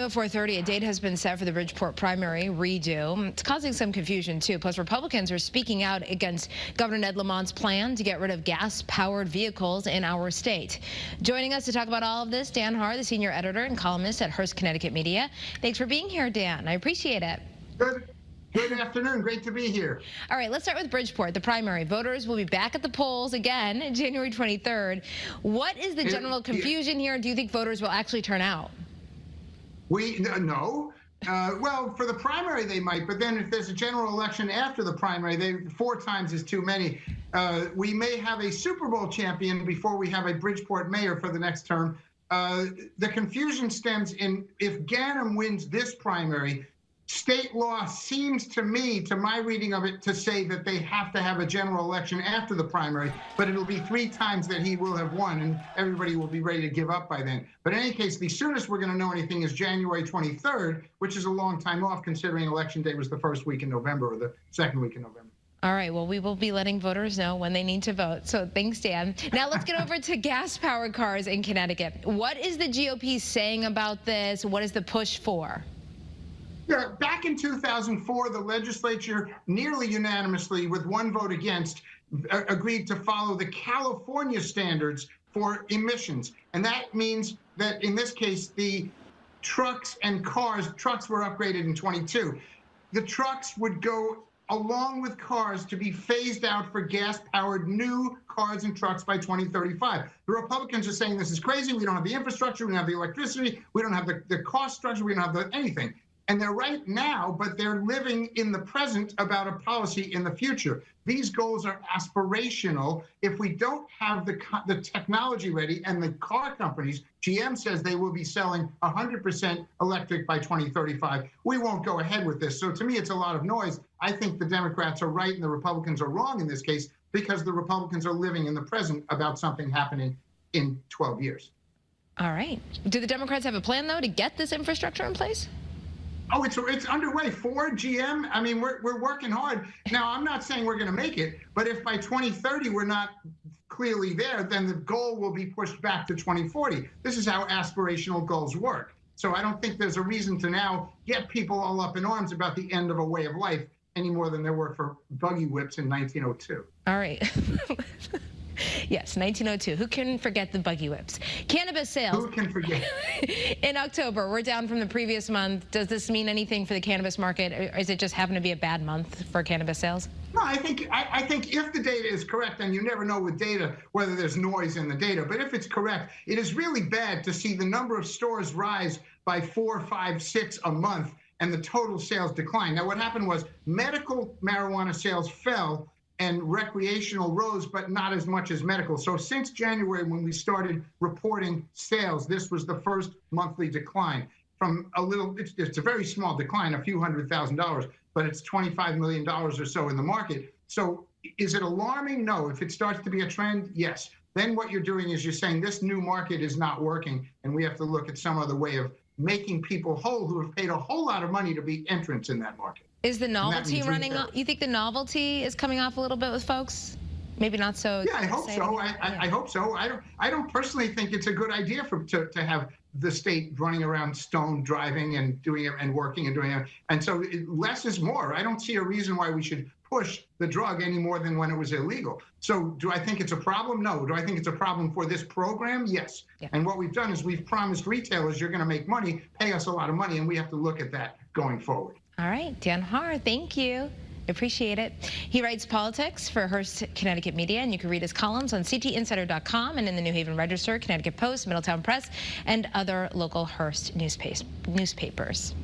At 4:30, a date has been set for the Bridgeport primary redo. It's causing some confusion, too. Plus, Republicans are speaking out against Governor Ned Lamont's plan to get rid of gas-powered vehicles in our state. Joining us to talk about all of this, Dan Haar, the senior editor and columnist at Hearst Connecticut Media. Thanks for being here, Dan. I appreciate it. Good afternoon. Great to be here. All right, let's start with Bridgeport, the primary. Voters will be back at the polls again January 23rd. What is the general confusion here? Do you think voters will actually turn out? No. Well, for the primary they might, but then if there's a general election after the primary, 4 times is too many. We may have a Super Bowl champion before we have a Bridgeport mayor for the next term. The confusion stems in if Ganim wins this primary, state law seems to me, to my reading of it, to say that they have to have a general election after the primary, but it'll be 3 times that he will have won, and everybody will be ready to give up by then. But in any case, the soonest we're going to know anything is January 23rd, which is a long time off considering Election Day was the first week in November or the second week in November. All right, well, we will be letting voters know when they need to vote. So thanks, Dan. Now let's get over to gas-powered cars in Connecticut. What is the GOP saying about this? What is the push for? Yeah, back in 2004, the legislature nearly unanimously, with 1 vote against, agreed to follow the California standards for emissions. And that means that in this case, the trucks were upgraded in 22. The trucks would go along with cars to be phased out for gas-powered new cars and trucks by 2035. The Republicans are saying this is crazy. We don't have the infrastructure. We don't have the electricity. We don't have the cost structure. We don't have anything. And they're right now, but they're living in the present about a policy in the future. These goals are aspirational. If we don't have the technology ready, and the car companies, GM says they will be selling 100% electric by 2035, we won't go ahead with this. So to me, it's a lot of noise. I think the Democrats are right and the Republicans are wrong in this case because the Republicans are living in the present about something happening in 12 years. All right. Do the Democrats have a plan, though, to get this infrastructure in place? Oh, it's underway. Ford, GM, I mean, we're working hard. Now, I'm not saying we're going to make it, but if by 2030 we're not clearly there, then the goal will be pushed back to 2040. This is how aspirational goals work. So I don't think there's a reason to now get people all up in arms about the end of a way of life any more than there were for buggy whips in 1902. All right. Yes, 1902. Who can forget the buggy whips? Cannabis sales. Who can forget? In October, we're down from the previous month. Does this mean anything for the cannabis market, or is it just happen to be a bad month for cannabis sales? No, I think if the data is correct, and you never know with data whether there's noise in the data, but if it's correct, it is really bad to see the number of stores rise by 4, 5, 6 a month and the total sales decline. Now, what happened was medical marijuana sales fell and recreational rose, but not as much as medical. So since January, when we started reporting sales, this was the first monthly decline from it's a very small decline, a few $100,000, but it's $25 million or so in the market. So is it alarming? No. If it starts to be a trend, yes. Then what you're doing is you're saying this new market is not working, and we have to look at some other way of making people whole who have paid a whole lot of money to be entrants in that market. Is the novelty running off? You think the novelty is coming off a little bit with folks? Maybe not so. Yeah, I hope so. I hope so. I don't personally think it's a good idea to have the state running around stoned, driving and doing it and working and doing it. And so less is more. I don't see a reason why we should push the drug any more than when it was illegal. So do I think it's a problem? No. Do I think it's a problem for this program? Yes. Yeah. And what we've done is we've promised retailers you're going to make money, pay us a lot of money, and we have to look at that going forward. All right, Dan Haar, thank you. Appreciate it. He writes politics for Hearst Connecticut Media, and you can read his columns on ctinsider.com and in the New Haven Register, Connecticut Post, Middletown Press, and other local Hearst newspapers.